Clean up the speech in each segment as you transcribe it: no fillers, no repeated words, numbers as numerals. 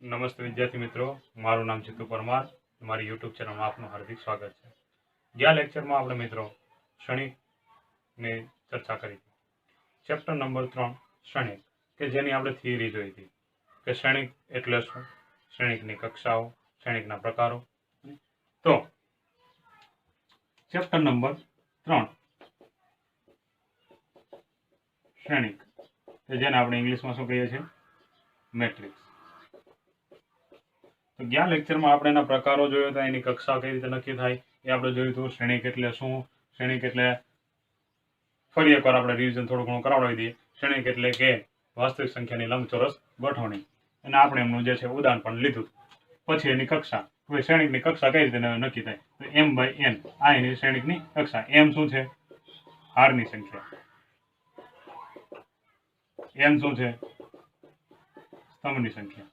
નમસ્તે વિદ્યાર્થી મિત્રો, મારું નામ જીતુ પરમાર. મારી યુટ્યુબ ચેનલમાં આપનું હાર્દિક સ્વાગત છે. ગયા લેક્ચરમાં આપણે મિત્રો ક્ષણિકની ચર્ચા કરી હતી. ચેપ્ટર નંબર 3 ક્ષણિક, કે જેની આપણે થિયરી જોઈ હતી કે ક્ષણિક એટલે શું, ક્ષણિકની કક્ષાઓ, ક્ષણિકના પ્રકારો. તો ચેપ્ટર નંબર 3 ક્ષણિક, કે જેને આપણે ઇંગ્લિશમાં શું કહીએ છીએ, મેટ્રિક્સ. તો ગયા લેક્ચરમાં આપણે એના પ્રકારો જોયો હતા, એની કક્ષા કઈ રીતે નક્કી થાય એ આપણે જોયું હતું. શ્રેણિક એટલે શું, શ્રેણિક એટલે ફરી એકવાર આપણે રિવિઝન થોડું ઘણું કરાવડાવી દઈએ. શ્રેણિક એટલે કે વાસ્તવિક સંખ્યાની લંબચોરસ ગોઠવણી, અને આપણે એમનું જે છે ઉદાહરણ પણ લીધું. પછી એની કક્ષા, શ્રેણિકની કક્ષા કઈ રીતે નક્કી થાય, તો m/n આ એની શ્રેણિકની કક્ષા. m શું છે, હારની સંખ્યા. n શું છે, સ્તંભની સંખ્યા.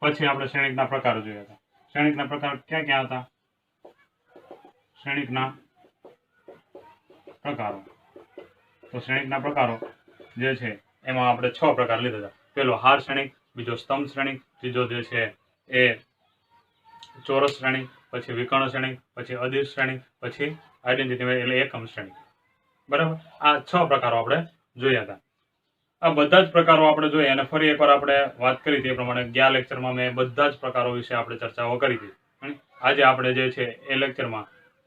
પછી આપણે શ્રેણિકના પ્રકારો જોયા હતા. શ્રેણિકના પ્રકાર ક્યાં ક્યાં હતા? શ્રેણિકના પ્રકારો, તો શ્રેણિકના પ્રકારો જે છે એમાં આપણે 6 પ્રકાર લીધા હતા. પેલો હાર શ્રેણિક, બીજો સ્તંભ શ્રેણિક, ત્રીજો જે છે એ ચોરસ શ્રેણિક, પછી વિકર્ણ શ્રેણિક, પછી અદિશ શ્રેણિક, પછી આઈડેન્ટિટી એટલે એકમ શ્રેણિક. બરાબર, આ 6 પ્રકારો આપણે જોયા હતા. આ બધા જ પ્રકારો આપણે જોઈએ, અને ફરી એકવાર આપણે વાત કરી તે પ્રમાણે ગયા લેક્ચરમાં મેં બધા જ પ્રકારો વિશે આપણે ચર્ચાઓ કરી હતી. આજે આપણે જે છે એ લેક્ચરમાં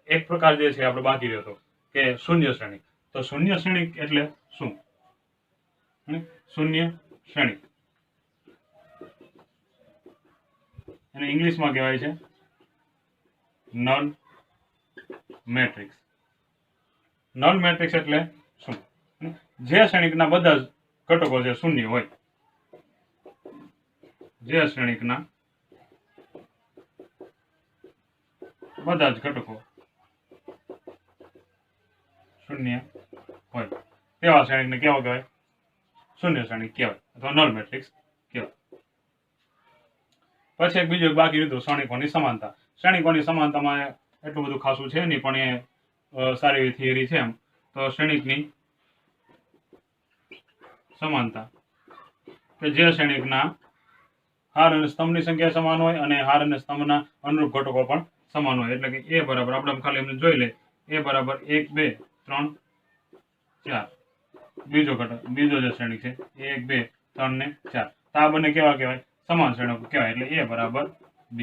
એક પ્રકાર જે છે આપણે બાકી રહ્યો હતો, કે શૂન્ય શ્રેણિક. તો શૂન્ય શ્રેણિક એટલે શું? શૂન્ય શ્રેણિક એને ઇંગ્લિશમાં કહેવાય છે નલ મેટ્રિક્સ. નલ મેટ્રિક્સ એટલે શું? જે શ્રેણિકના બધા જ ઘટકો જે શૂન્ય હોય, જે શ્રેણિકના બધા જ ઘટકો શૂન્ય હોય તેવા શ્રેણિકને કેવો કહેવાય? શૂન્ય શ્રેણિક કહેવાય, અથવા નલ મેટ્રિક્સ કહેવાય. પછી એક બીજું બાકી રહ્યું શ્રેણિકોની સમાનતા. શ્રેણિકોની સમાનતામાં એટલું બધું ખાસું છે નહીં, પણ એ સારી એવી થિયરી છે. એમ તો શ્રેણિકની સમાનતા કે જે શ્રેણિકના હાર અને સ્તંભની સંખ્યા સમાન હોય, અને હાર અને સ્તંભના અનુરૂપ ઘટકો પણ સમાન હોય. એટલે કે એ બરાબર, આપણે ખાલી એમને જોઈ લે, એ બરાબર 1 2 3 4. બીજો ઘટક, બીજો જે શ્રેણિક છે 1 2 3 ને 4. તો આ બંને કેવા કહેવાય? સમાન શ્રેણિકો કહેવાય. એટલે a બરાબર b,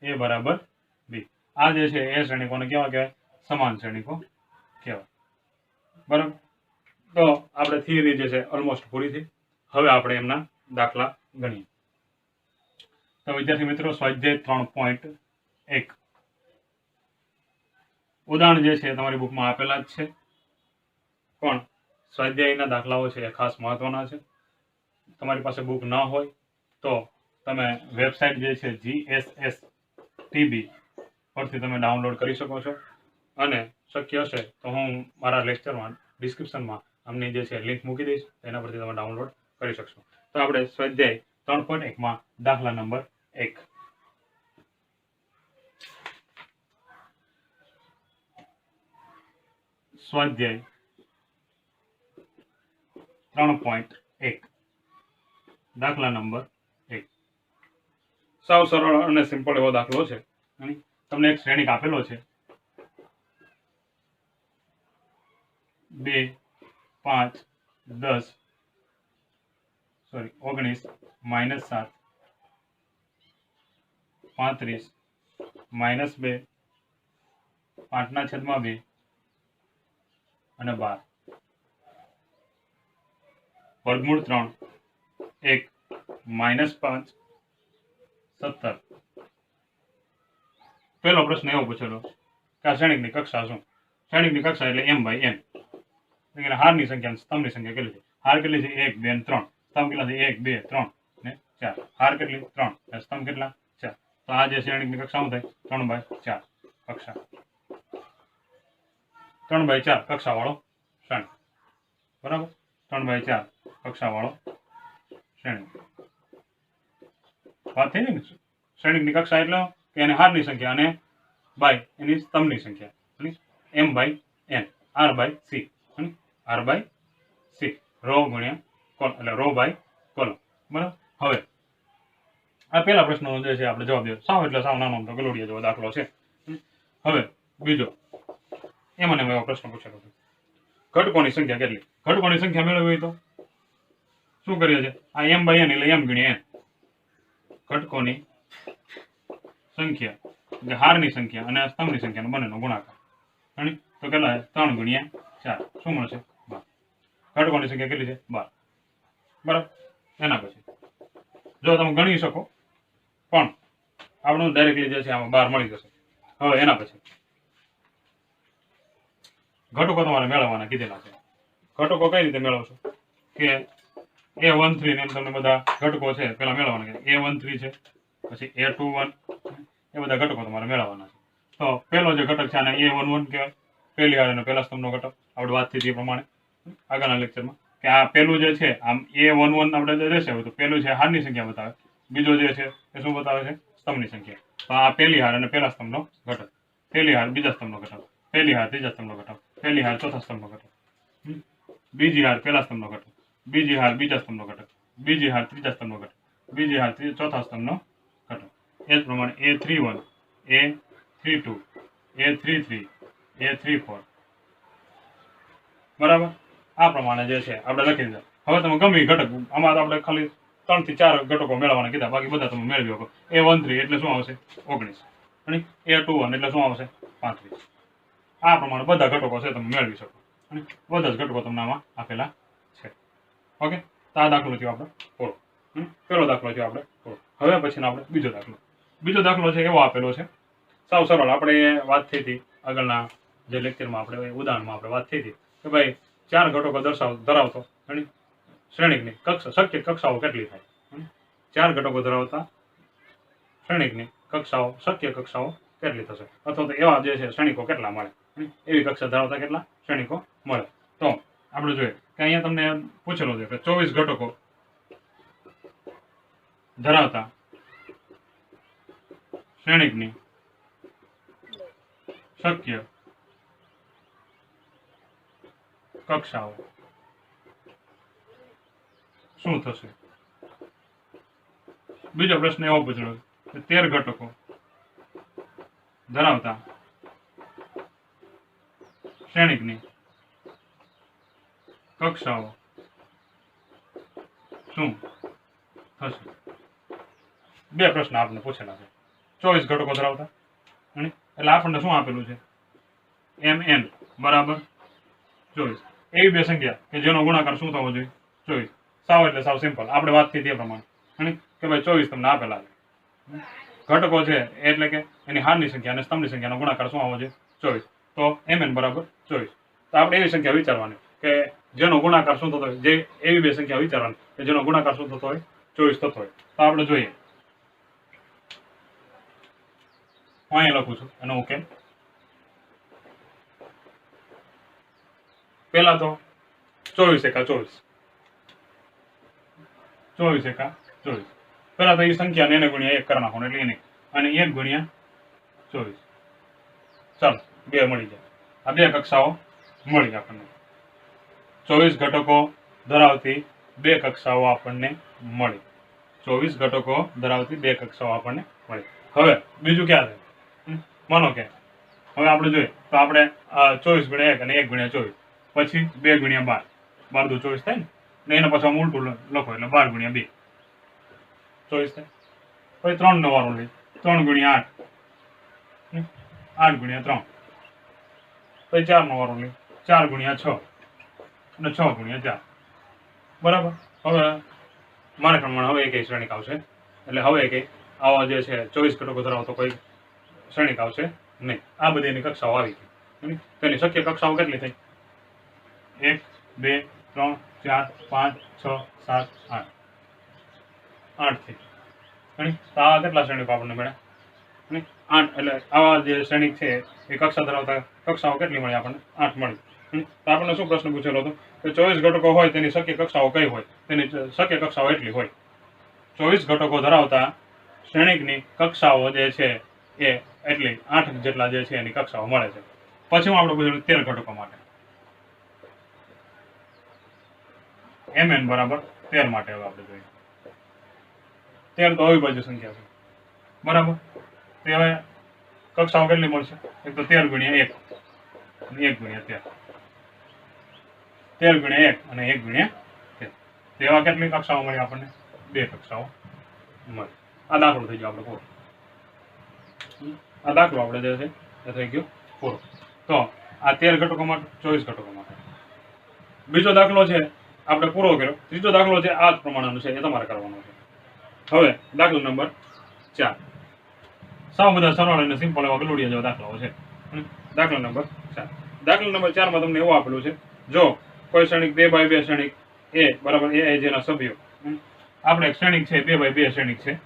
a બરાબર b. આ જે છે એ શ્રેણિકોને કેવા કહેવાય? સમાન શ્રેણિકો કહેવાય. બરાબર, તો આપણે થિયરી જે છે ઓલમોસ્ટ પૂરી થઈ. હવે આપણે એમના દાખલા ગણીએ. તો વિદ્યાર્થી મિત્રો, સ્વાધ્યાય 3.1 ઉદાહરણ જે છે તમારી બુકમાં આપેલા જ છે, પણ સ્વાધ્યાયના દાખલાઓ છે એ ખાસ મહત્વના છે. તમારી પાસે બુક ન હોય તો તમે વેબસાઇટ જે છે GSSTB પરથી તમે ડાઉનલોડ કરી શકો છો, અને શક્ય હશે તો હું મારા લેક્ચરમાં ડિસ્ક્રિપ્શનમાં આમની જે છે લિંક મૂકી દઈશ, એના પરથી તમે ડાઉનલોડ કરી શકશો. તો આપણે સ્વાધ્યાય 3.1 માં દાખલા નંબર 1. સ્વાધ્યાય 3.1 દાખલા નંબર 1. સાવ સરળ અને સિમ્પલ એવો દાખલો છે. તમને એક શ્રેણિક આપેલો છે 2 5 10 19 -7 35 -2 5/2 અને 12. વર્ગમૂળ 3 1 -5 17. પહેલો પ્રશ્ન એવો પૂછેલો કે આ શ્રેણિકની કક્ષા શું? શ્રેણિકની કક્ષા એટલે m/n. હારની સંખ્યા, સ્તંભની સંખ્યા કેટલી છે? હાર કેટલી છે? 1 2 3. સ્તંભ કેટલા છે? 1 2 3 ને 4. હાર કેટલી? 3. સ્તંભ કેટલા? 4. તો આ જે શ્રેણિકની કક્ષા શું થાય? 3/4 કક્ષા. 3/4 કક્ષા વાળો શ્રેણિક. બરાબર, 3/4 કક્ષા વાળો શ્રેણિક. વાત થઈ ને? શ્રેણિકની કક્ષા એટલે કે એને હારની સંખ્યા અને બાય એની સ્તંભની સંખ્યા, m/n, r/c, r/c. રો ગુણ્યા કોલમ, એટલે રો બાય કોલમ. બરાબર. હવે આ પહેલા પ્રશ્નનો જે છે આપણે જવાબ દઈએ. સાવ એટલે સાવ નાનો તો ગલોડિયા જેવો દાખલો છે. હવે બીજો એમાં એવો પ્રશ્ન પૂછેલો છે, ઘટકોની સંખ્યા કેટલી? ઘટકોની સંખ્યા મેળવવી હોય તો શું કરીએ છીએ? આ m બાય n એટલે m ગુણ્યા n. ઘટકોની સંખ્યા એટલે હારની સંખ્યા અને સ્તંભની સંખ્યાનો બંનેનો ગુણાકાર. તો કેટલા? 3 ગુણ્યા 4 શું મળશે? 12. ઘટકોની સંખ્યા કેટલી છે? 12. બરાબર. એના પછી જો તમે ગણી શકો પણ આપણું ડાયરેક્ટલી જે છે આમાં 12 મળી જશે. હવે એના પછી ઘટકો તમારે મેળવવાના કીધેલા છે. ઘટકો કઈ રીતે મેળવશો કે a13 ને એમ તમને બધા ઘટકો છે પેલા મેળવવાના. a13 છે, પછી a21, એ બધા ઘટકો તમારે મેળવવાના છે. તો પેલો જે ઘટક છે આને a11 કહેવાય, પહેલી હાર અને પહેલા સ્તંભનો ઘટક. આપણે વાત થઈ તે પ્રમાણે આગળના લેક્ચરમાં કે આ પેલું જે છે આમ a11 આપણે જે રહેશે તો પેલું છે હારની સંખ્યા બતાવે, બીજો જે છે એ શું બતાવે છે? સ્તંભની સંખ્યા. તો આ પહેલી હાર અને પહેલા સ્તંભનો ઘટક, પહેલી હાર બીજા સ્તંભનો ઘટક, પહેલી હાર ત્રીજા સ્તંભનો ઘટક, પહેલી હાર ચોથા સ્તંભનો ઘટક, બીજી હાર પહેલા સ્તંભનો ઘટક, બીજી હાર બીજા સ્તંભનો ઘટક, બીજી હાર ત્રીજા સ્તંભનો ઘટક, બીજી હાર ચોથા સ્તંભનો ઘટક. એ જ પ્રમાણે a31, a32, a33, a34. બરાબર. આ પ્રમાણે જે છે આપણે લખી દીધા. હવે તમે ગમે ઘટક, આમાં તો આપણે ખાલી 3 થી 4 ઘટકો મેળવવાના કીધા, બાકી બધા તમે મેળવી શકો. a13 એટલે શું આવશે? 19. અને a21 એટલે શું આવશે? 35. આ પ્રમાણે બધા ઘટકો છે તમે મેળવી શકો. અને બધા જ ઘટકો તમને આમાં આપેલા છે. ઓકે. તો આ દાખલો થયો આપણે પૂરો. પેલો દાખલો થયો આપણે પૂરો. હવે પછીનો આપણે બીજો દાખલો. બીજો દાખલો છે એવો આપેલો છે, સાવ સરળ. આપણે વાત થઈ હતી આગળના જે લેક્ચરમાં, આપણે ઉદાહરણમાં આપણે વાત થઈ હતી કે ભાઈ 4 ઘટકો ધરાવતો શ્રેણિકની કક્ષા, શક્ય કક્ષાઓ કેટલી થાય? 4 ઘટકો ધરાવતા શ્રેણિકની કક્ષાઓ, શક્ય કક્ષાઓ કેટલી થશે? અથવા તો એવા જે છે શ્રેણિકો કેટલા મળે? એવી કક્ષા ધરાવતા કેટલા શ્રેણિકો મળે? તો આપણે જોઈએ કે અહીંયા તમને પૂછેલો છે કે 24 ઘટકો ધરાવતા શ્રેણિકની શક્ય કક્ષાઓ શું થશે? બીજો પ્રશ્ન એવો પૂછેલો કે 13 ઘટકો ધરાવતા શ્રેણિકની કક્ષાઓ શું થશે? બે પ્રશ્ન આપણને પૂછેલા છે. 24 ઘટકો ધરાવતા એટલે આપણને શું આપેલું છે? mn બરાબર 24. એવી બે સંખ્યા કે જેનો ગુણાકાર શું થવો જોઈએ? 24. સાવ એટલે સાવ સિમ્પલ. આપણે વાત થઈ તે પ્રમાણે કે ભાઈ 24 તમને આપેલા છે. ઘટકો છે એટલે કે એની હારની સંખ્યા અને સ્તંભની સંખ્યાનો ગુણાકાર શું આવવો જોઈએ? 24. તો mn બરાબર 24. તો આપણે એવી સંખ્યા વિચારવાની કે જેનો ગુણાકાર શું થતો હોય, જે એવી બે સંખ્યા વિચારવાની કે જેનો ગુણાકાર શું થતો હોય? 24 થતો હોય. તો આપણે જોઈએ, હું અહીંયા લખું છું એનો ઉકેલ. પેલા તો 24 એકા 24, 24 એકા 24. પેલા તો એ સંખ્યાને એને ગુણ્યા 1 કરી નાખો એટલે એને, અને 1 ગુણ્યા 24. ચાલો 2 મળી જાય. આ બે કક્ષાઓ મળી આપણને. 24 ઘટકો ધરાવતી બે કક્ષાઓ આપણને મળી. 24 ઘટકો ધરાવતી બે કક્ષાઓ આપણને મળી. હવે બીજું ક્યાં છે? માનો કે હવે આપણે જોઈએ તો આપણે 24 ગુણ્યા 1 અને 1 ગુણ્યા 24, પછી 2 ગુણ્યા 12, 12 દુ 24 થાય ને એના પછી આમ ઉલટું લખો એટલે 12 ગુણ્યા 2 24 થાય. પછી 3 નો વારો લઈ, 3 ગુણ્યા 8, 8 ગુણ્યા 3, પછી 4 નો વારો લઈ, 4 ગુણ્યા 6 અને 6 ગુણ્યા 4. બરાબર. હવે મારા પ્રમાણે હવે એક શ્રેણિક આવશે, એટલે હવે કે આવા જે છે 24 ઘટકો ધરાવતો કોઈ શ્રેણિક આવશે નહીં. આ બધી એની કક્ષાઓ આવી ગઈ. તેની શક્ય કક્ષાઓ કેટલી થઈ? 1, 2, 3, 4, 5, 6, 7, 8. 8 થઈ. તો આવા કેટલા શ્રેણિકો આપણને મળ્યા? 8. એટલે આવા જે શ્રેણિક છે એ કક્ષા ધરાવતા કક્ષાઓ કેટલી મળી આપણને? 8 મળી. તો આપણને શું પ્રશ્ન પૂછેલો હતો કે 24 ઘટકો હોય તેની શક્ય કક્ષાઓ કઈ હોય? તેની શક્ય કક્ષાઓ એટલી હોય. 24 ઘટકો ધરાવતા શ્રેણિકની કક્ષાઓ જે છે એ એટલી 8 જેટલા જે છે એની કક્ષાઓ મળે છે. પછી હું આપણે પૂછ્યું 13 ઘટકો માટે. mn બરાબર 13 માટે હવે આપણે જોઈએ 13 તો અવિભાજ્ય સંખ્યા છે બરાબર. તો હવે કક્ષાઓ કેટલી મળશે? એક તો 13 ગુણ્યા 1 અને 1 ગુણ્યા 13, 13 ગુણ્યા 1 અને 1 ગુણ્યા 13. તેવા કેટલી કક્ષાઓ મળી આપણને? 2 કક્ષાઓ મળી. આ દાખલો થઈ ગયો આપણે પૂરો. આ દાખલો આપણે જે છે એ થઈ ગયો પૂરો. તો આ 13 ઘટકો માટે 24 ઘટકો માટે. બીજો દાખલો છે આપણે પૂરો કર્યો. ત્રીજો દાખલો છે આ જ પ્રમાણેનો છે, એ તમારે કરવાનો છે. હવે દાખલો નંબર 4. સાવ બધા સરળ અને સિમ્પલ એવા ગલુડિયા જેવા દાખલાઓ છે. દાખલા નંબર 4. દાખલા નંબર 4 માં તમને એવું આપેલું છે, જો કોઈ શ્રેણિક 2x2 શ્રેણિક a બરાબર a જેના સભ્યો, આપણે એક શ્રેણિક છે 2x2 શ્રેણિક છે.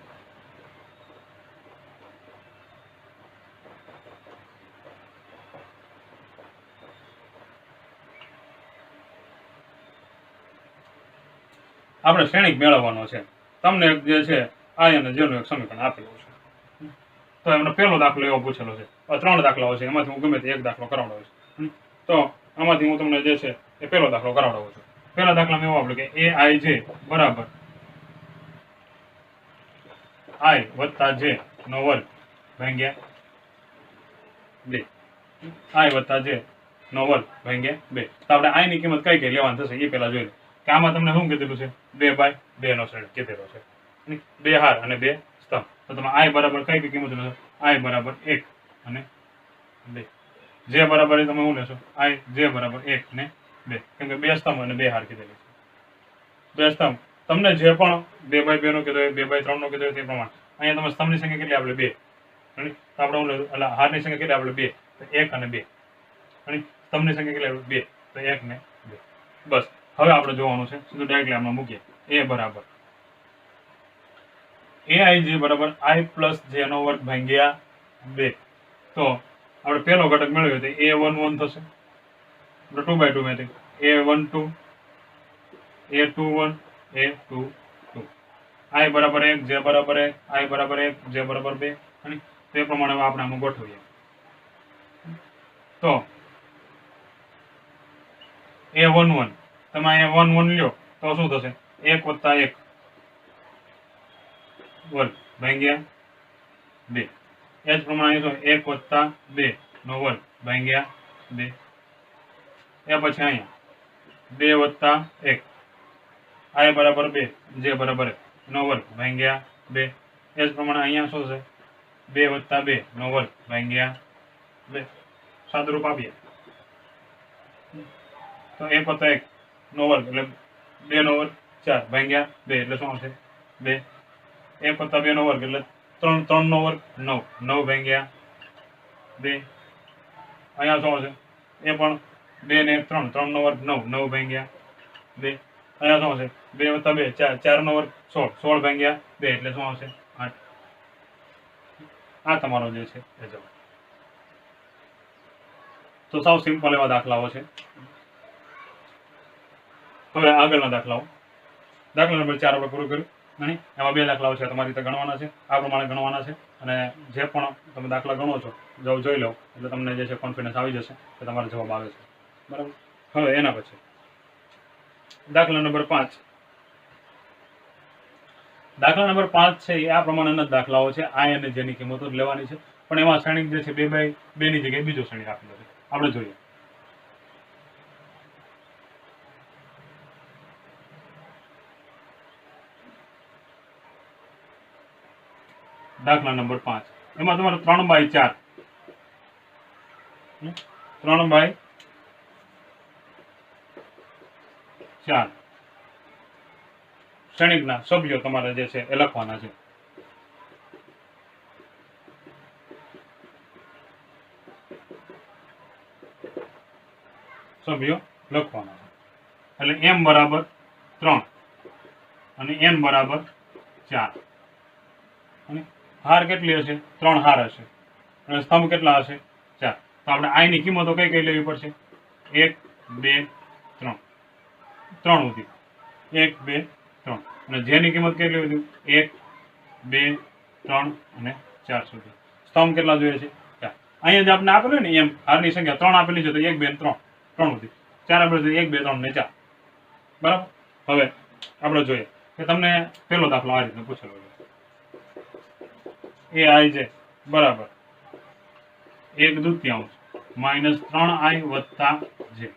આપણે શ્રેણિક મેળવવાનો છે. તમને જે છે આ અને જેનું એક સમીકરણ આપેલું છે. તો એમનો પહેલો દાખલો એવો પૂછેલો છે. 3 દાખલાઓ છે, એમાંથી હું ગમે તે એક દાખલો કરાવડાવું છું. તો આમાંથી હું તમને જે છે એ પહેલો દાખલો કરાવડાવું છું. પહેલા દાખલામાં એવું આપેલું કે aij બરાબર i વત્તા j નો વર્ગ ભાગ્યા 2. i વત્તા j નો વર્ગ ભાગ્યા 2. તો આપણે i ની કિંમત કઈ કઈ લેવાની થશે એ પહેલા જોઈ લો. કે આમાં તમને શું કીધેલું છે? 2x2 નો શ્રેણિક કીધેલો છે. 2 હાર અને 2 સ્તંભ. તો તમે i બરાબર કઈ કઈ કિંમત લેશો? i બરાબર 1 અને 2. j બરાબર તમે શું લેશો? j બરાબર 1 અને 2. કેમ કે 2 સ્તંભ અને 2 હાર કીધેલી છે. 2 સ્તંભ તમને જે પણ 2x2 નો કીધો હોય, 2x3 નો કીધો હોય તે પ્રમાણે અહીંયા તમે સ્તંભની સંખ્યા કેટલી આપણે 2. તો આપણે શું લેશું? એટલે હારની સંખ્યા કેટલી આપણે 2, તો 1 અને 2. સ્તંભની સંખ્યા કેટલી આપણે 2, તો 1 ને 2. બસ હવે આપણે જોવાનું છે સીધું ડાયરેક્ટલી આમાં મૂકીએ. a બરાબર aij બરાબર i પ્લસ j નો વર્ગ ભાગ્યા 2. તો આપણે પહેલો ઘટક મેળવ્યો તો a11 થશે. 2x2 મેથી a12 a21 a22 i બરાબર 1 j બરાબર 1 i બરાબર 1 j બરાબર 2 અને તે પ્રમાણે આપણે આમાં ગોઠવીએ. તો a11 તમે અહીંયા 1 1 લ્યો તો શું થશે? 1 વત્તા 1 વર્ગ ભાગ્યા 2. એ જ પ્રમાણે 1 વત્તા 2 નો વર્ગ ભાગ્યા 2. એ પછી અહીંયા 2 વત્તા 1 i બરાબર 2 j બરાબર 1 નો વર્ગ ભાગ્યા 2. એ જ પ્રમાણે અહીંયા શું છે? 2 વત્તા 2 નો વર્ગ ભાગ્યા 2. સાદુરૂપ આપીએ તો 1 વત્તા 1 નો વર્ગ એટલે 2 નો વર્ગ 4 ભાગ્યા 2 એટલે શું આવશે? 2. 1 વત્તા 2 નો વર્ગ એટલે 3 3 નો વર્ગ 9 9 ભાગ્યા 2. અહીંયા શું આવશે? એ પણ 2 ને 3 3 નો વર્ગ 9 9 ભાગ્યા 2. અહીંયા શું આવશે? 2 વત્તા 2 4 4 નો વર્ગ 16 16 ભાગ્યા 2 એટલે શું આવશે? 8. આ તમારો જે છે એ જવાબ. તો સાવ સિમ્પલ એવા દાખલાઓ છે. હવે આગળના દાખલાઓ. દાખલા નંબર 4 આપણે પૂરું કર્યું. નહીં, એમાં 2 દાખલાઓ છે, તમારી રીતે ગણવાના છે. આ પ્રમાણે ગણવાના છે અને જે પણ તમે દાખલા ગણો છો જોઈ લો એટલે તમને જે છે કોન્ફિડન્સ આવી જશે કે તમારો જવાબ આવે છે. બરાબર. હવે એના પછી દાખલા નંબર 5. દાખલા નંબર 5 છે એ આ પ્રમાણેના દાખલાઓ છે. i અને j ની કિંમતો લેવાની છે, પણ એમાં શ્રેણિક જે છે 2x2 ની જગ્યાએ બીજો શ્રેણિક આપેલો છે. આપણે જોઈએ. દાખલા નંબર 5 એમાં તમારે 3x4 શ્રેણિકના સભ્યો તમારે જે છે એ લખવાના છે. સભ્યો લખવાના છે એટલે m બરાબર 3 અને n બરાબર 4 અને હાર કેટલી હશે? 3 હાર હશે અને સ્તંભ કેટલા હશે? 4. તો આપણે i ની કિંમતો કઈ કઈ લેવી પડશે? 1 2 3 3 સુધી 1 2 3 અને j ની કિંમત કેટલી હતી? 1 2 3 અને 4 સુધી. સ્તંભ કેટલા જોઈએ છે? 4. અહીંયા જે આપણે આપેલું ને એમ હારની સંખ્યા 3 આપેલી છે તો 1 2 3 3 સુધી 4 આપેલું છે 1 2 3 ને 4. બરાબર. હવે આપણે જોઈએ કે તમને પેલો દાખલો આ રીતનો પૂછેલો છે એ આઈ છે બરાબર 1/2 -3i વત્તા જે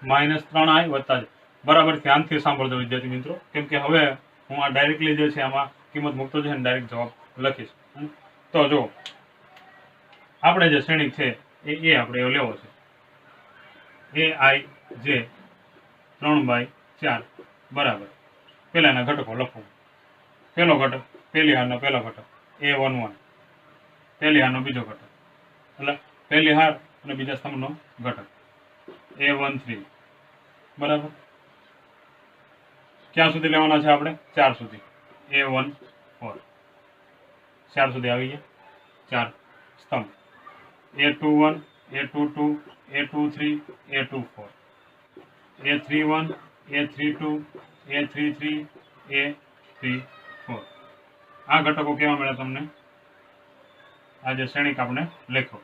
-3i વત્તા જે બરાબર ધ્યાનથી સાંભળજો વિદ્યાર્થી મિત્રો, કેમ કે હવે હું આ ડાયરેક્ટલી જે છે આમાં કિંમત મૂકતો છે ને ડાયરેક્ટ જવાબ લખીશ. તો જો આપણે જે શ્રેણિક છે એ આપણે એવો લેવો છે એ આઈ જે 3/4 બરાબર પેલા એના ઘટકો લખવું. પેલો ઘટક પેલી હારનો પેલો ઘટક A11, પેલી હારનો બીજો ઘટક એટલે પેલી હાર અને બીજા સ્તંભનો ઘટક A13 બરાબર. ક્યાં સુધી લેવાના છે આપણે? 4 સુધી. A14 4 સુધી આવી ગયા. 4 સ્તંભ A21, A22, A23, A24, A31, A32, A33, A34. આ ઘટકો કેવા મળે તમને? આ જે શ્રેણિક આપણે લખો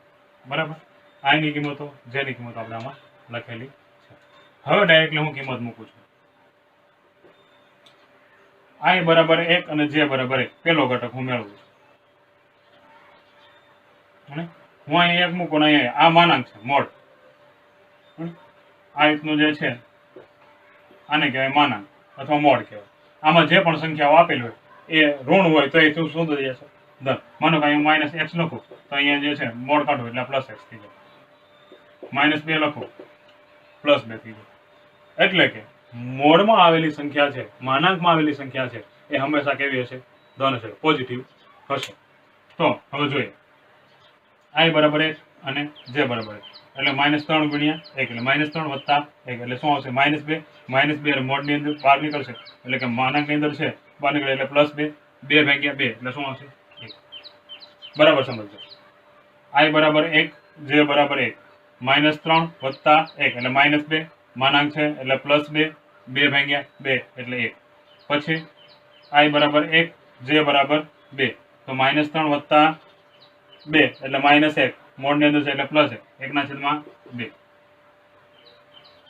બરાબર. આની કિંમતો જેની કિંમત આપણે આમાં લખેલી છે. હવે ડાયરેક્ટલી હું કિંમત મૂકું છું. આઈ બરાબર 1 અને જે બરાબર 1 પેલો ઘટક હું મેળવું છું. હું અહીં 1 મૂકું ને અહીંયા આ માનાંક છે મોડ. આ રીતનું જે છે આને કહેવાય માનાંક અથવા મોડ કહેવાય. આમાં જે પણ સંખ્યાઓ આપેલી હોય એ ઋણ હોય તો એ શું થઈ જશે? ધન. માનો કે અહીં -x લખું તો અહીંયા જે છે મોડ કાઢો એટલે +x થઈ જાય. -2 લખો +2 થઈ જાય. એટલે કે મોડમાં આવેલી સંખ્યા છે, માનાંકમાં આવેલી સંખ્યા છે એ હંમેશા કેવી હશે? ધન હશે, પોઝિટિવ હશે. તો હવે જોઈએ i બરાબર 1 અને j બરાબર 1 એટલે -3 × 1 એટલે -3 વત્તા 1 એટલે શું આવશે? -2. -2 મોડની અંદર બહાર નીકળશે એટલે કે માનાંકની અંદર છે બહાર નીકળે એટલે +2. 2/2 એટલે શું આવશે? 1. બરાબર સમજજો. i બરાબર 1, j બરાબર 1, -3 વત્તા 1 એટલે -2 માનાંક છે એટલે +2. 2/2 એટલે 1. પછી i બરાબર 1, j બરાબર 2 તો -3 વત્તા 2 એટલે -1 મોડની અંદર છે એટલે +1 1/2.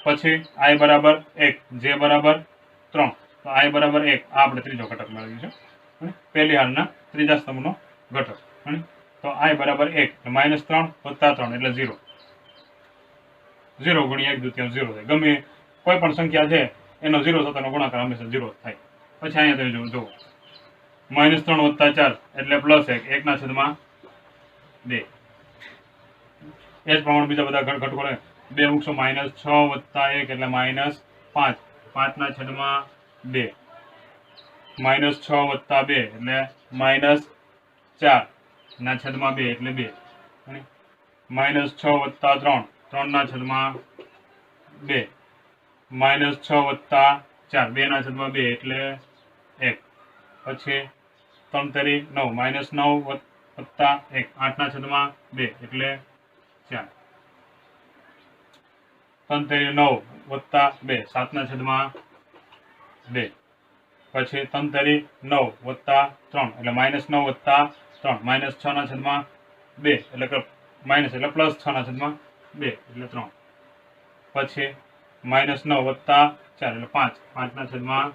પછી i બરાબર 1, j બરાબર 3 તો i બરાબર 1 આ આપણે ત્રીજો ઘટક મેળવ્યું છે પહેલી હારના ત્રીજા સ્તંભનો ઘટક. તો i બરાબર 1 -3 વત્તા 3 એટલે 0. 0 × 1/2 0 થાય. ગમે કોઈ પણ સંખ્યા છે એનો 0 સાથેનો ગુણાકાર હંમેશા 0 થાય. પછી અહીંયા તમે જુઓ -3 વત્તા 4 એટલે +1 1/2. એ જ પ્રમાણે બીજા બધા ઘટકો લે 2 મૂકશો -6 વત્તા 1 એટલે -5 5/2. -6 વત્તા 2 એટલે -4/2 એટલે 2. -6 વત્તા 3 3/2. -6 વત્તા 4 2/2 એટલે 1. પછી 3 9 -9 વત્તા 1 8/2 એટલે 4. 3 9 વત્તા 2 7/2. પછી 3 9 વત્તા 3 એટલે -9 વત્તા 3 -6/2 એટલે કે માઇનસ એટલે +6/2 એટલે 3. પછી -9 વત્તા 4 એટલે 5 5/2.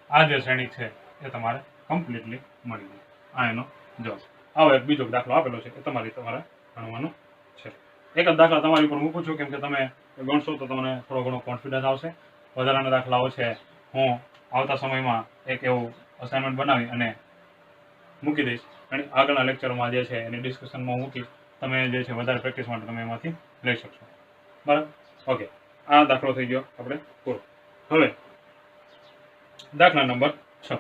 આ જે શ્રેણિક છે એ તમારે કમ્પ્લીટલી મળી ગઈ. આ એનો જવાબ. આવો એક બીજો દાખલો આપેલો છે એ તમારે ગણવાનો છે. એક જ દાખલા તમારી ઉપર મૂકું છું કેમ કે તમે ગણશો તો તમને થોડો ઘણો કોન્ફિડન્સ આવશે. વધારાના દાખલાઓ છે હું આવતા સમયમાં એક એવું અસાઇનમેન્ટ બનાવી અને મૂકી દઈશ અને આગળના લેક્ચરમાં જે છે એની ડિસ્કશનમાં મૂકી તમે જે છે વધારે પ્રેક્ટિસ માટે તમે એમાંથી લઈ શકશો. બરાબર? ઓકે, આ દાખલો થઈ ગયો આપણે પૂરો. હવે દાખલા નંબર 6.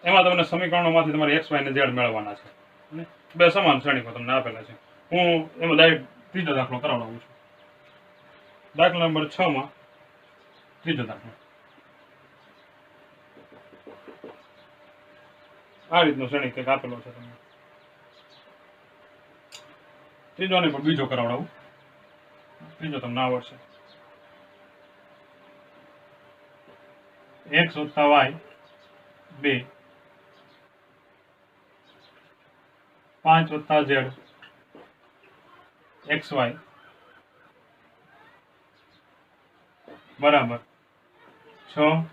એમાં તમને સમીકરણોમાંથી તમારે x, y અને z મેળવવાના છે. બે સમાન શ્રેણીકો તમને આપેલા છે. હું એમાં ડાયરેક્ટ ત્રીજો દાખલો કરાવડાવું છું. દાખલા નંબર 6 માં ત્રીજો દાખલો આ રીતનો શ્રેણીક કંઈક આપેલો છે તમને. ત્રીજો ને પણ બીજો કરાવડાવું. ત્રીજો તમને આવડશે. x વત્તા y 2 5 વત્તા z xy બરાબર 6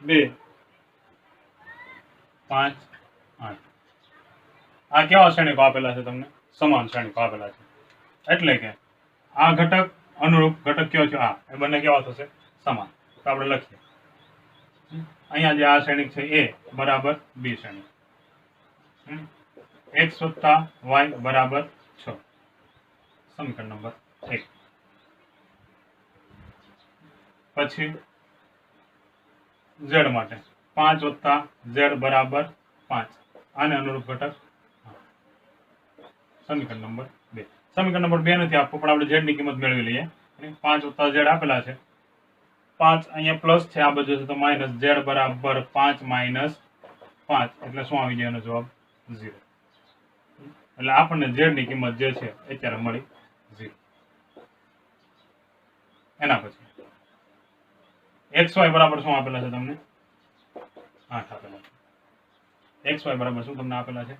2 5 8 આ કેવા શ્રેણિકો આપેલા છે તમને? સમાન શ્રેણિકો આપેલા છે, એટલે કે આ ઘટક અનુરૂપ ઘટક કયો છે આ, એ બંને કેવા થશે? સમાન. તો આપણે લખીએ અહીંયા જે આ શ્રેણિક છે એ બરાબર બી શ્રેણિક, x વત્તા y બરાબર 6, સમીકરણ નંબર 1. પછી z માટે 5 વત્તા z બરાબર 5, આને અનુરૂપ ઘટક સમીકરણ નંબર 2. સમીકરણ નંબર 2 નથી આપવું, પણ આપણે z ની કિંમત મેળવી લઈએ. 5 વત્તા z આપેલા છે, 5 અહીંયા પ્લસ છે, આ બાજુ છે તો માઇનસ, z બરાબર 5 માઇનસ 5 એટલે શું આવી જાય? એનો જવાબ 0. એટલે આપણને z ની કિંમત જે છે અત્યારે મળી 0. એના પછી xy બરાબર શું આપેલા છે તમને? 8 આપેલા છે. xy બરાબર શું તમને આપેલા છે?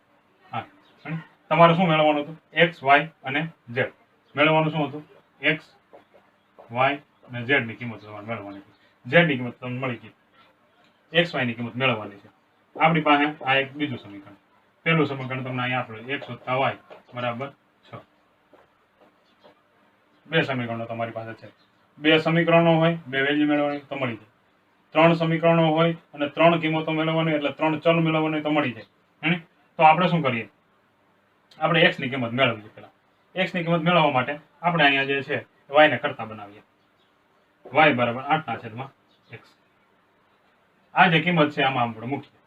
8. તમારે શું મેળવવાનું હતું? x, y અને z મેળવવાનું શું હતું? x, y અને z ની કિંમત તમારે મેળવવાની છે. z ની કિંમત તમને મળી ગઈ, x, y ની કિંમત મેળવવાની છે. આપણી પાસે આ એક બીજું સમીકરણ, પહેલું સમીકરણ તમને અહીંયા આપેલું x વત્તા y બરાબર 6. બે સમીકરણો તમારી પાસે છે. બે સમીકરણો હોય, બે વેલ્યુ મેળવવાની તો મળી જાય. 3 સમીકરણો હોય અને 3 કિંમતો મેળવવાની, એટલે 3 ચલ મેળવવાની તો મળી જાય. તો આપણે શું કરીએ? આપણે x ની કિંમત મેળવીએ. પેલા x ની કિંમત મેળવવા માટે આપણે અહીંયા જે છે y ને કરતા બનાવીએ. y બરાબર 8/x. આ જે કિંમત છે આમાં આપણે મૂકીએ.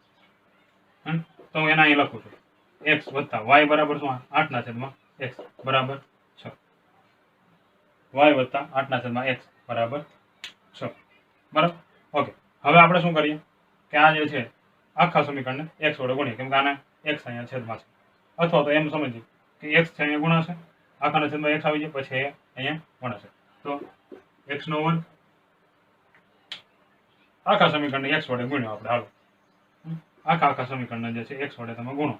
તો હું એના અહીં લખું છું x વત્તા y બરાબર શું? 8/x બરાબર 6. y વત્તા 8/x બરાબર 6. બરાબર, ઓકે. હવે આપણે શું કરીએ કે આ જે છે આખા સમીકરણને x વડે ગુણીએ, કેમ કે આને x અહીંયા છેદમાં છે. અથવા તો એમ સમજીએ કે x છે અહીંયા ગુણાશે, આખાના છેદમાં x આવી જાય, પછી અહીંયા ગુણાશે. તો x નો વર્ગ આખા સમીકરણને x વડે ગુણ્યો આપણે. હાલો, આખા સમીકરણને જે છે x વડે તમે ગુણો.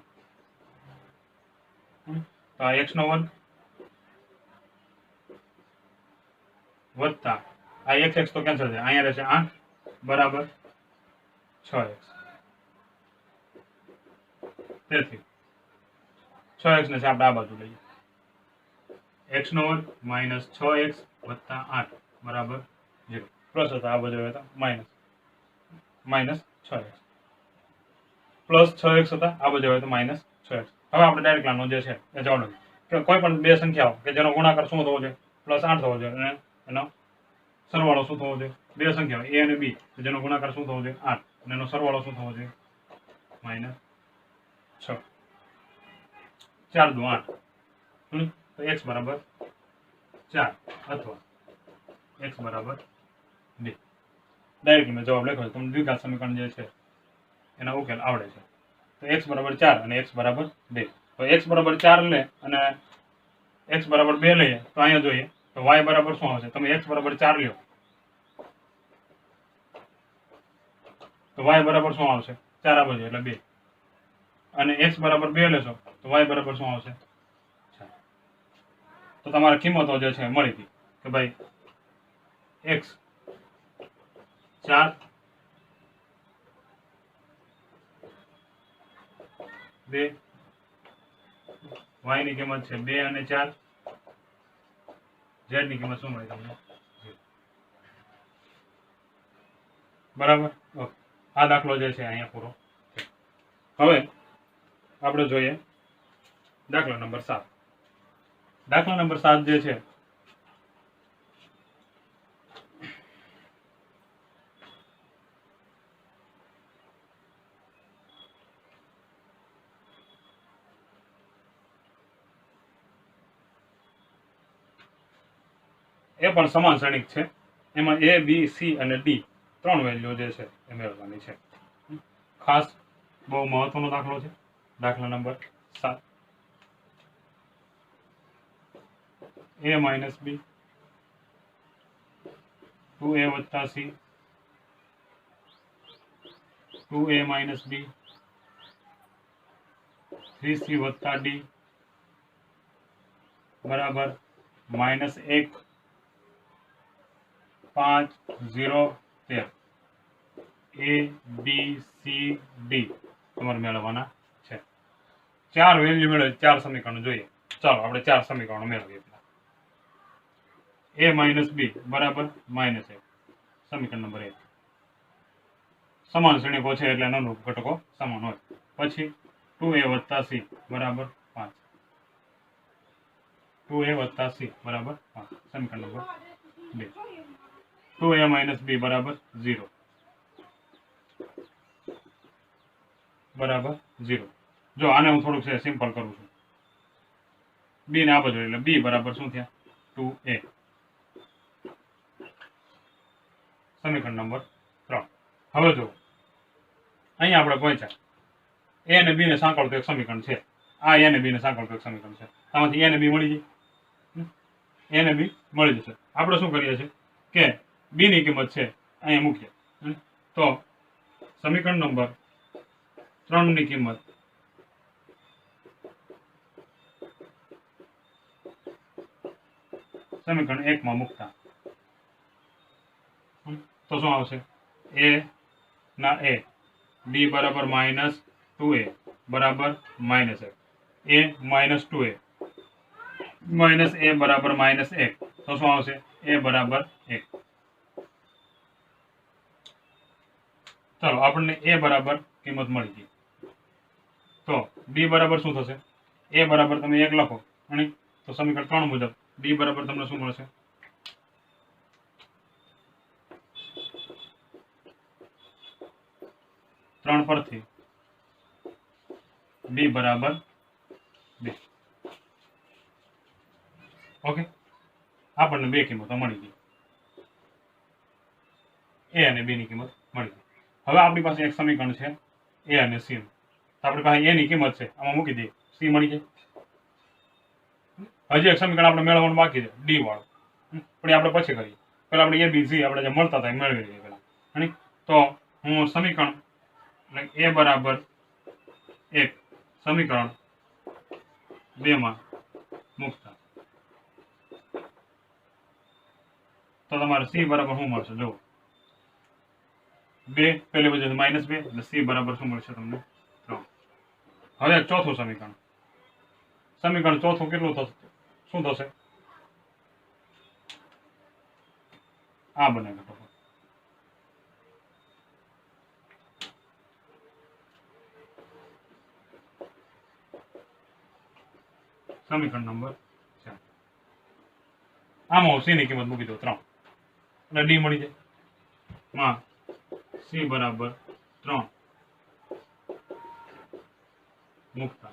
તો આ x નો વર્ગ વત્તા આ x તો કેન્સલ છે, અહીંયા રહેશે 8 બરાબર 6x. તેથી 6x ને છે આપણે આ બાજુ લઈએ. x નો વર્ગ માઇનસ 6x વત્તા 8 બરાબર 0. પ્લસ હતા આ બાજુ હતા માઇનસ 6x, પ્લસ 6x હતા આ બાજુ હતા માઇનસ 6x. હવે આપણે ડાયરેક્ટ લાનો જે છે એ જવાબ કે કોઈ પણ બે સંખ્યાઓ કે જેનો ગુણાકાર શું થવો જોઈએ? +8 થવો જોઈએ, અને એનો સરવાળો શું થવો જોઈએ? બે સંખ્યાઓ a અને b જેનો ગુણાકાર શું થવો જોઈએ? 8, અને એનો સરવાળો શું થવો જોઈએ? -6. 4 દુ 8. તો x બરાબર 4 અથવા x બરાબર 2. ડાયરેક્ટ મેં જવાબ લખ્યો છે. તમને દ્વિઘાત સમીકરણ જે છે એના ઉકેલ આવડે છે. તો x બરાબર 4 અને x બરાબર 2. તો x બરાબર 4 લે અને x બરાબર 2 લઈએ તો અહીંયા જોઈએ તો y બરાબર શું આવશે? તમે x બરાબર 4 લ્યો તો y બરાબર શું આવશે? 4 આ બાજુ એટલે 2. અને x બરાબર 2 લેશો તો y બરાબર શું આવશે? 4. તો તમારી કિંમતો જે છે મળી ગઈ કે ભાઈ x 4 2, y ની કિંમત છે 2 અને 4, z ની કિંમત શું મળી તમને? 0. બરાબર, ઓકે. આ દાખલો જે છે અહીંયા પૂરો છે. હવે આપણે જોઈએ દાખલા નંબર 7. દાખલા નંબર 7 જે છે એ પણ સમાન શ્રેણિક છે. એમાં a, b, c અને d 3 વેલ્યુ જે છે એ મેળવવાની છે. ખાસ બહુ મહત્વનો દાખલો છે. દાખલા number 7. a minus b 2a વત્તા c 2a minus b 3c વત્તા d બરાબર -1 5 0 13 a b c d તમારે મેળવવાના છે. 4 વેલ્યુ મેળવે 4 સમીકરણો જોઈએ. ચાલો આપણે 4 સમીકરણો મેળવીએ. a માઇનસ b બરાબર -1 સમીકરણ નંબર 1. સમાન શ્રેણીકો છે એટલે અનુરૂપ ઘટકો સમાન હોય. પછી 2a વત્તા c બરાબર 5 2a વત્તા c બરાબર 5 સમીકરણ નંબર 2. 2a માઇનસ b બરાબર 0 બરાબર 0. જો આને હું થોડુંક છે સિમ્પલ કરું છું. b ને આ બાજુ એટલે b બરાબર શું થયા 2a સમીકરણ નંબર 3. હવે જો અહીંયા આપણે પહોંચ્યા a અને b ને સાંકળતું એક સમીકરણ છે. આ a અને b ને સાંકળતું એક સમીકરણ છે. આમાંથી a અને b મળી જાય. a અને b મળી જશે. આપણે શું કરીએ છીએ કે b ની કિંમત છે અહીંયા મૂકીએ. તો સમીકરણ નંબર 3 ની કિંમત સમીકરણ 1 માં મૂકતા તો શું આવશે a ના a b બરાબર -2a બરાબર -1 a -2a -a બરાબર -1 તો શું આવશે a બરાબર 1. ચાલો આપણને a બરાબર કિંમત મળી ગઈ. તો b બરાબર શું થશે a બરાબર તમે 1 લખો અને તો સમીકરણ 3 મુજબ b બરાબર તમને શું મળશે 3 પરથી b બરાબર 2. ઓકે આપણને બે કિંમતો મળી ગઈ. a અને b ની કિંમત મળી ગઈ. હવે આપણી પાસે એક સમીકરણ છે a અને c નું. તો આપણી પાસે a ની કિંમત છે આમાં મૂકી દઈએ c મળી જાય. હજી એક સમીકરણ આપણે મેળવવાનું બાકી છે d વાળું પણ આપણે પછી કરીએ. પહેલા આપણે a b c આપણે જે મળતા હતા એ મેળવી લઈએ પહેલા. તો હું સમીકરણ a બરાબર 1 સમીકરણ 2 માં મૂકતા તો તમારે c બરાબર શું મળશે જો 2 પહેલી વજે -2 એટલે c બરાબર શું મળશે તમને 3. હવે ચોથું સમીકરણ ચોથું કેટલું થશે શું થશે આ બને ઘટકો. સમીકરણ નંબર 4 આમાં c ની કિંમત મૂકી દો 3 એટલે d મળી જાય. માં c બરાબર 3 મૂકતા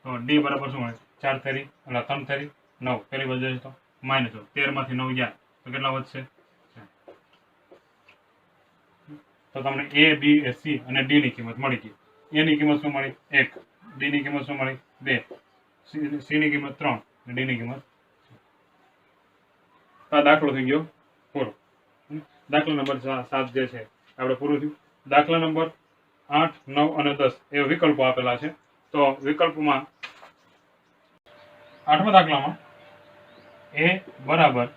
તો d બરાબર શું મળે 4 તેરી એટલે 3 તેરી 9 પેલી બાજુ તો -13 માંથી 9 ગયા તો કેટલા વધશે. તો તમને a b c અને d ની કિંમત મળી ગઈ. a ની કિંમત શું મળી 1 d ની કિંમત શું મળી 2 c ની કિંમત 3 અને d ની કિંમત. આ દાખલો થઈ ગયો પૂરો. દાખલા નંબર 7 જે છે આપણે પૂરું થયું. દાખલા નંબર 8 9 અને 10 એ વિકલ્પો આપેલા છે. તો વિકલ્પમાં 8મા દાખલામાં a બરાબર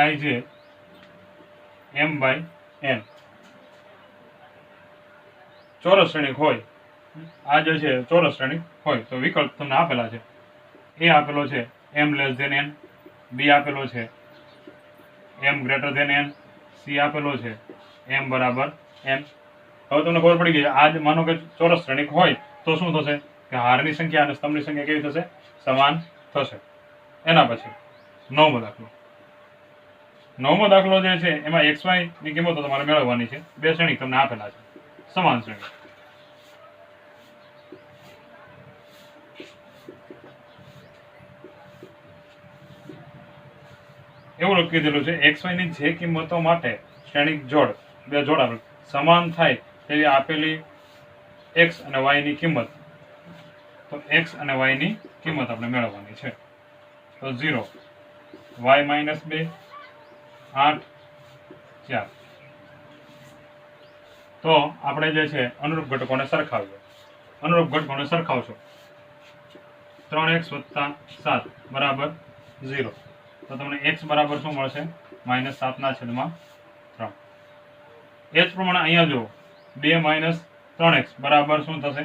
aij m/n ચોરસ શ્રેણિક હોય. આ જે છે ચોરસ શ્રેણિક હોય તો વિકલ્પ તમને આપેલા છે. a આપેલો છે m n b આપેલો છે m n c આપેલો છે m બરાબર n. હવે તમને ખબર પડી ગઈ આજ માનો કે ચોરસ શ્રેણિક હોય તો શું થશે કે હારની સંખ્યા અને સ્તંભની સંખ્યા કેવી થશે સમાન થશે. એના પછી 9મો દાખલો જે છે એમાં xy ની કિંમતો તમારે મેળવવાની છે. બે શ્રેણિક તમને આપેલા છે સમાન શ્રેણિક. એવું કીધેલું છે xy ની જે કિંમતો માટે શ્રેણિક જોડ બે જોડ આપેલ સમાન થાય તેવી આપેલી x અને y ની કિંમત. તો x અને y ની કિંમત આપણે મેળવવાની છે. તો 0 y - 2 8 4 તો આપણે જે છે અનુરૂપ ઘટકોને સરખાવીએ. અનુરૂપ ઘટકોને સરખાવશો 3x + 7 બરાબર 0. તો તમને x બરાબર શું મળશે? -7/3. એ જ પ્રમાણે અહીંયા જુઓ 2 - 3x બરાબર શું થશે?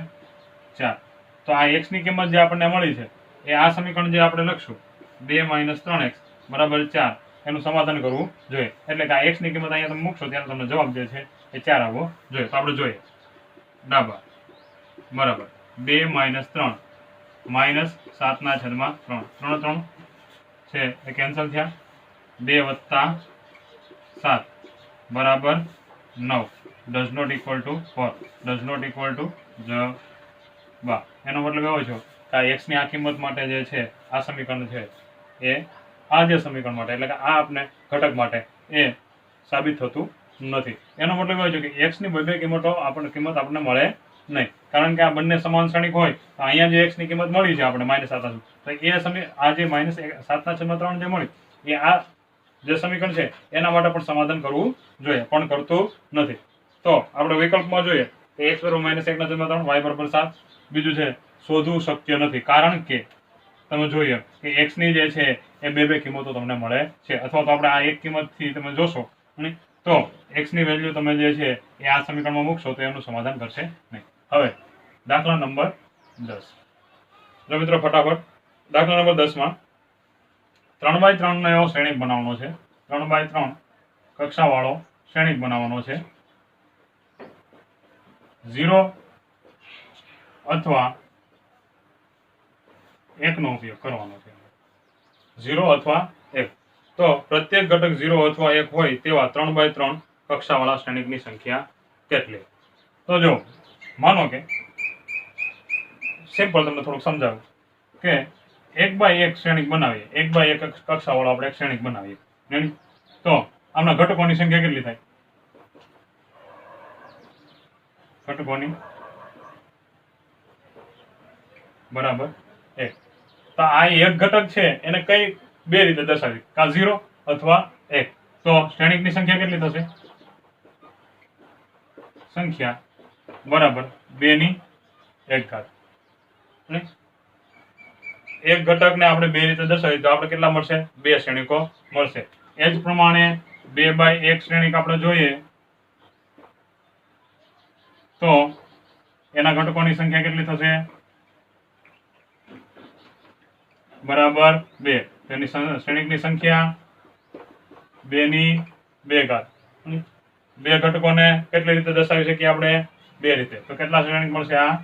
4. તો આ x ની કિંમત જે આપણને મળી છે એ આ સમીકરણ જે આપણે લખશું 2 - 3x બરાબર 4 એનું સમાધાન કરવું જોઈએ. એટલે કે આ x ની કિંમત અહીંયા તમે મૂકશો ત્યારે તમને જવાબ જે છે એ 4 આવવો જોઈએ. તો આપણે જોઈએ ડાબા બરાબર 2 - 3 -7/3. 3 3 છે એ કેન્સલ થયા. 2 + 7 બરાબર 9. Does not equal to 4. Does not equal to જવાબ. એનો મતલબ એવો છે કે આ x ની આ કિંમત માટે જે છે આ સમીકરણ છે એ આ જે સમીકરણ માટે એટલે કે આ આપણે ઘટક માટે એ સાબિત થતું નથી. એનો મતલબ એવો છે કે x ની બે કિંમત આપણને મળે નહીં. કારણ કે આ બંને સમાન શ્રેણિક હોય તો અહીંયા જે x ની કિંમત મળી છે આપણે -7 તો એ આ જે -7/3 જે મળી એ આ જે સમીકરણ છે એના માટે પણ સમાધાન કરવું જોઈએ, પણ કરતું નથી. તો આપણે વિકલ્પમાં જોઈએ કે x = -1/3 y = 7. બીજું છે શોધવું શક્ય નથી, કારણ કે તમે જોઈએ કે x ની જે છે એ બે કિંમતો તમને મળે છે. અથવા તો આપણે આ એક કિંમતથી તમે જોશો તો x ની વેલ્યુ તમે જે છે એ આ સમીકરણમાં મૂકશો તો એનું સમાધાન કરશે નહીં. હવે દાખલા નંબર 10. જો મિત્રો ફટાફટ દાખલા નંબર 10 માં 3x3 નો એવો શ્રેણિક બનાવવાનો છે. 3x3 કક્ષાવાળો શ્રેણિક બનાવવાનો છે. 0 અથવા 1 નો ઉપયોગ કરવાનો છે. 0 અથવા 1. તો પ્રત્યેક ઘટક 0 અથવા 1 હોય તેવા 3x3 કક્ષાવાળા શ્રેણિકની સંખ્યા કેટલી? તો જો માનો કે સિમ્પલ તમને થોડુંક સમજાવું કે 1x1 શ્રેણિક બનાવીએ. 1x1 કક્ષાવાળો આપણે એક શ્રેણિક બનાવીએ. તો આમના ઘટકોની સંખ્યા કેટલી થાય? ઘટકોની બરાબર 1. તો આ એક ઘટક છે એને કઈ બે રીતે દર્શાવી, કા 0 અથવા 1. તો શ્રેણિકની સંખ્યા કેટલી થશે? સંખ્યા બરાબર 2/1. એક ઘટકને આપણે બે રીતે દર્શાવીએ તો આપણે કેટલા મળશે? બે શ્રેણિકો મળશે. એ જ પ્રમાણે 2/1 શ્રેણિક આપણે જોઈએ તો એના ઘટકોની સંખ્યા કેટલી થશે? બરાબર 2. તેની શ્રેણિકની સંખ્યા 2/2. બે ઘટકોને કેટલી રીતે દર્શાવી શકીએ આપણે? બે રીતે. તો કેટલા શ્રેણિક મળશે? આ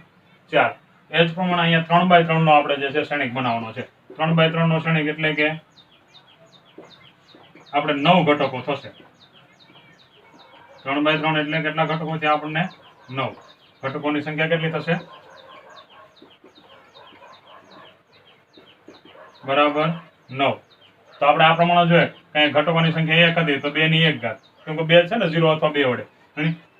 4. એ જ પ્રમાણે અહીંયા 3x3 નો આપણે જે છે શ્રેણિક બનાવવાનો છે. 3x3 નો શ્રેણિક એટલે કે આપણે 9 ઘટકો થશે. 3x3 એટલે કેટલા ઘટકો થયા આપણને? 9. ઘટકોની સંખ્યા કેટલી થશે? બરાબર 9. તો આપણે આ પ્રમાણે જોઈએ કે ઘટકોની સંખ્યા 1 હતી તો 2/1. કેમ કે 2 છે ને 0 અથવા 2 વડે.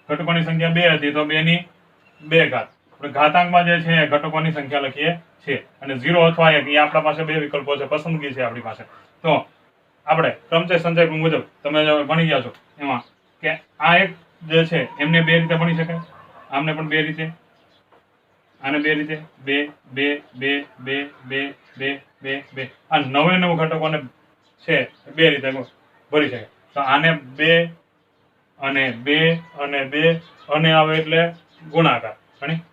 ઘટકોની સંખ્યા 2 હતી તો 2/2. આપણે ઘાતાંકમાં જે છે ઘટકોની સંખ્યા લખીએ છીએ. અને 0 અથવા 1 એ આપણા પાસે બે વિકલ્પો છે, પસંદગી છે આપણી પાસે. તો આપણે ક્રમચય સંચય મુજબ તમે ભણી ગયા છો એમાં કે આ એક જે છે એમને બે રીતે ભણી શકાય. આમને પણ બે રીતે, આને બે રીતે, 2 2 2 2 2 2 2 2. આ 9 ઘટકોને છે બે રીતે ભરી શકાય. તો આને 2 અને 2 અને 2 અને આવે એટલે ગુણાકાર.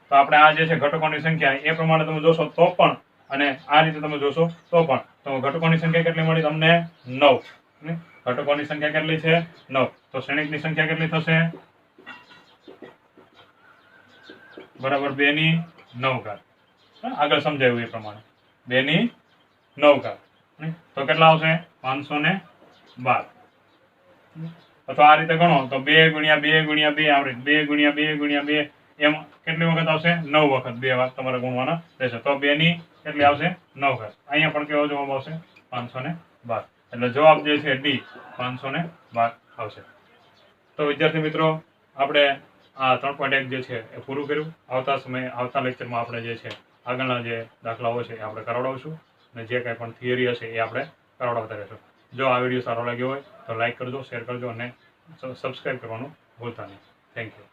તો આપણે આ જે છે ઘટકોની સંખ્યા એ પ્રમાણે તમે જોશો તો પણ અને આ રીતે તમે જોશો તો પણ તો ઘટકોની સંખ્યા કેટલી મળી તમને? 9. ઘટકોની સંખ્યા કેટલી છે? 9. તો શ્રેણિકની સંખ્યા કેટલી થશે? બરાબર 2/9. આગળ સમજાવ્યું એ પ્રમાણે 2/9. તો કેટલા આવશે? 512. અથવા આ રીતે ગણો તો 2 × 2 × 2 આવડે 2 × 2 × 2 એમ કેટલી વખત આવશે? 9 વખત. 2 વાર તમારે ગુણવાના રહેશે. તો 2 ની કેટલી આવશે? 9. અહીંયા પણ કેવો જવાબ આવશે? 512. એટલે જવાબ જે છે ડી 512 આવશે. તો વિદ્યાર્થી મિત્રો આપણે આ 3.1 જે છે એ પૂરું કર્યું. આવતા લેક્ચરમાં આપણે જે છે આગળના જે દાખલાઓ છે એ આપણે કરાવડાવશું અને જે કંઈ પણ થિયરી હશે એ આપણે કરાવડાવતા રહેશું. જો આ વિડીયો સારો લાગ્યો હોય તો લાઈક કરજો, શેર કરજો અને સબસ્ક્રાઈબ કરવાનું ભૂલતા નહીં. Thank you.